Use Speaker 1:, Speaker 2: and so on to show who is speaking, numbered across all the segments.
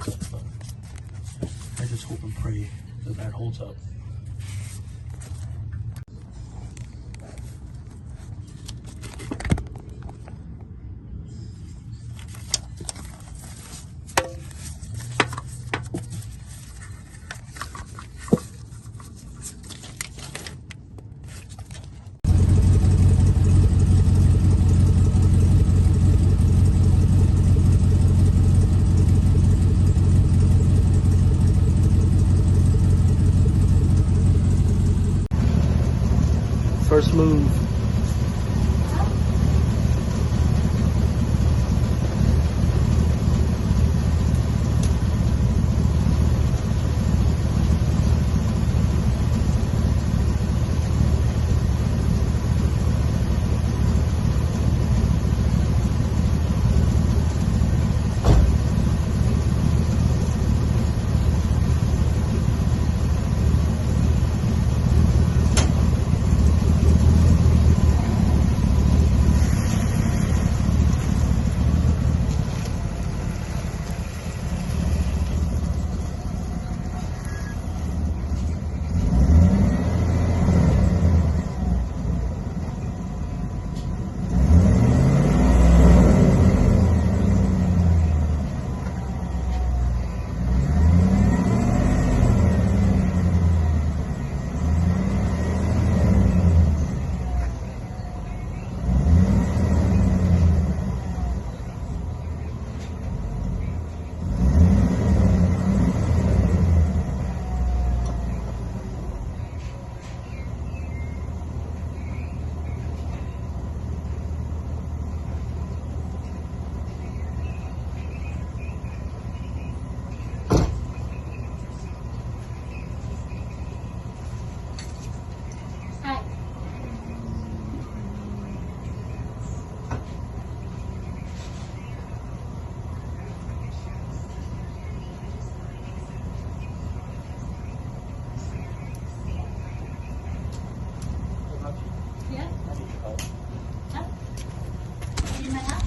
Speaker 1: I just hope and pray that that holds up. First move.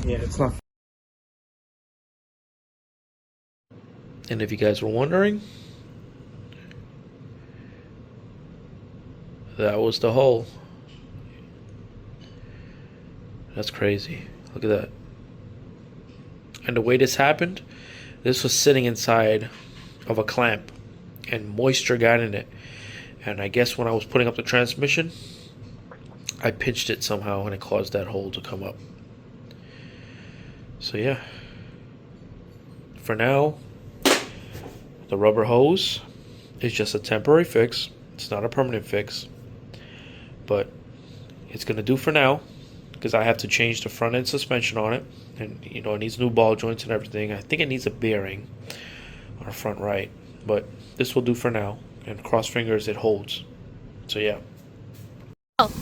Speaker 1: Yeah, it's not. And if you guys were wondering, that was the hole. That's crazy. Look at that. And the way this happened, this was sitting inside of a clamp and moisture got in it. And I guess when I was putting up the transmission, I pinched it somehow and it caused that hole to come up. So yeah, for now, the rubber hose is just a temporary fix. It's not a permanent fix, but it's gonna do for now because I have to change the front end suspension on it, and you know it needs new ball joints and everything. I think it needs a bearing on the front right, but this will do for now. And cross fingers, it holds. So yeah.
Speaker 2: Oh.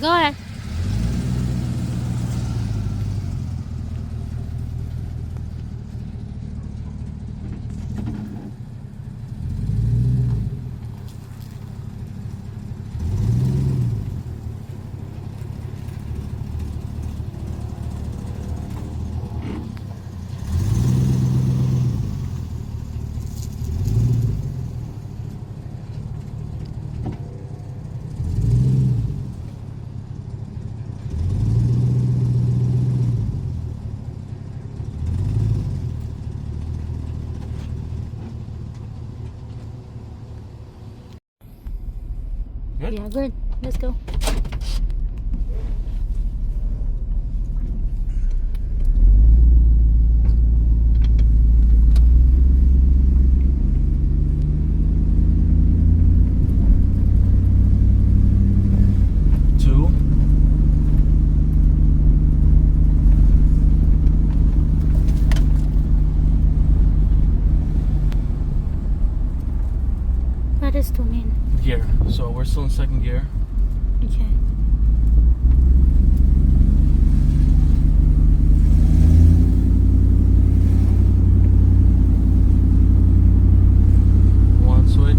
Speaker 2: Go ahead.
Speaker 1: Good?
Speaker 2: Yeah, good. Let's go. this to mean?
Speaker 1: Gear. So we're still in second gear.
Speaker 2: Okay.
Speaker 1: One switch.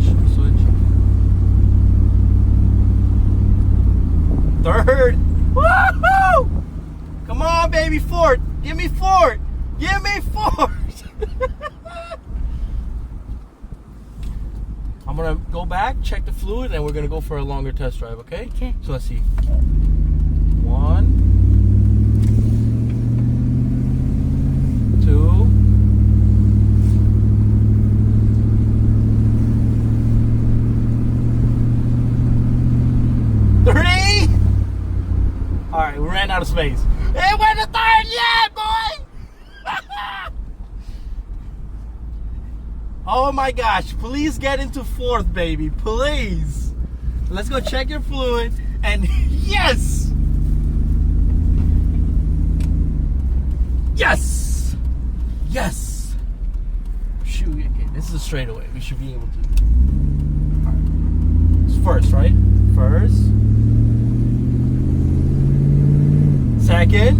Speaker 1: Third. Woohoo! Come on, baby, fourth. Give me fourth. Give me fourth. I'm gonna go back, check the fluid, and we're gonna go for a longer test drive, okay?
Speaker 2: Okay.
Speaker 1: So let's see. 1, 2, 3. All right, we ran out of space. It went to third, yeah, boy! Oh my gosh, please get into fourth, baby, please. Let's go check your fluid, and yes! Yes! Yes! Shoot, okay, this is a straightaway. We should be able to. All right. It's first, right? First. Second.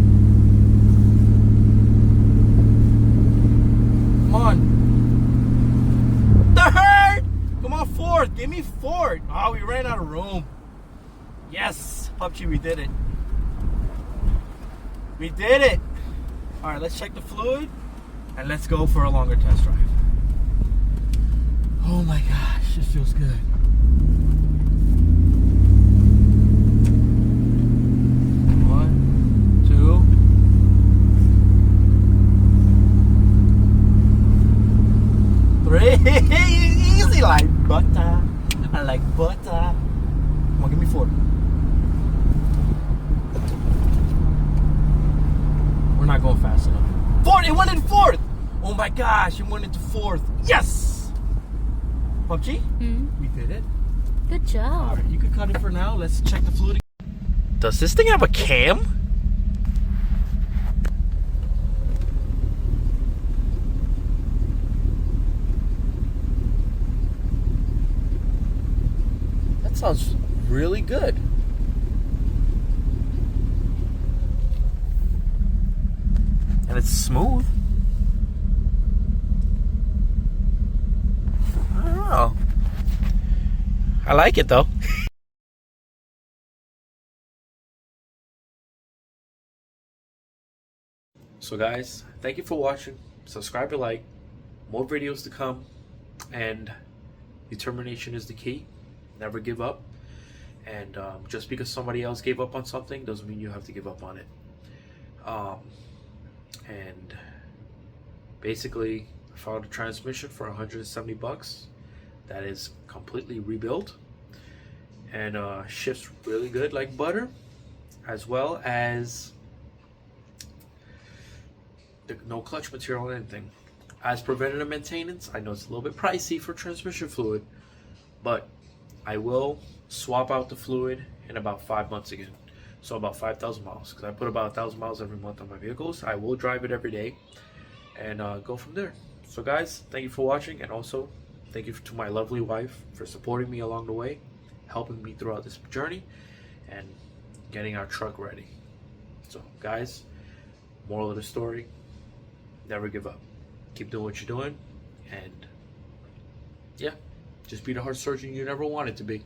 Speaker 1: Come on. Third! Come on, fourth. Give me fourth. Oh, we ran out of room. Yes. PUBG, we did it. We did it. All right, let's check the fluid and let's go for a longer test drive. Oh my gosh, this feels good. Easy like butter. I like butter. Come on, give me fourth. We're not going fast enough. Fourth! It went in fourth! Oh my gosh, it went into fourth. Yes! PUBG? We did it.
Speaker 2: Good job.
Speaker 1: Alright, you can cut it for now. Let's check the fluid. Does this thing have a cam? Sounds really good. And it's smooth. I don't know. I like it though. So guys, thank you for watching. Subscribe and like. More videos to come. And determination is the key. Never give up, and just because somebody else gave up on something doesn't mean you have to give up on it. And basically, I found a transmission for $170. That is completely rebuilt and shifts really good like butter, as well as no clutch material or anything. As preventative maintenance, I know it's a little bit pricey for transmission fluid, but I will swap out the fluid in about 5 months again. So about 5,000 miles, because I put about 1,000 miles every month on my vehicles. I will drive it every day and go from there. So guys, thank you for watching, and also thank you to my lovely wife for supporting me along the way, helping me throughout this journey, and getting our truck ready. So guys, moral of the story, never give up. Keep doing what you're doing, and yeah. Just be the heart surgeon you never wanted to be.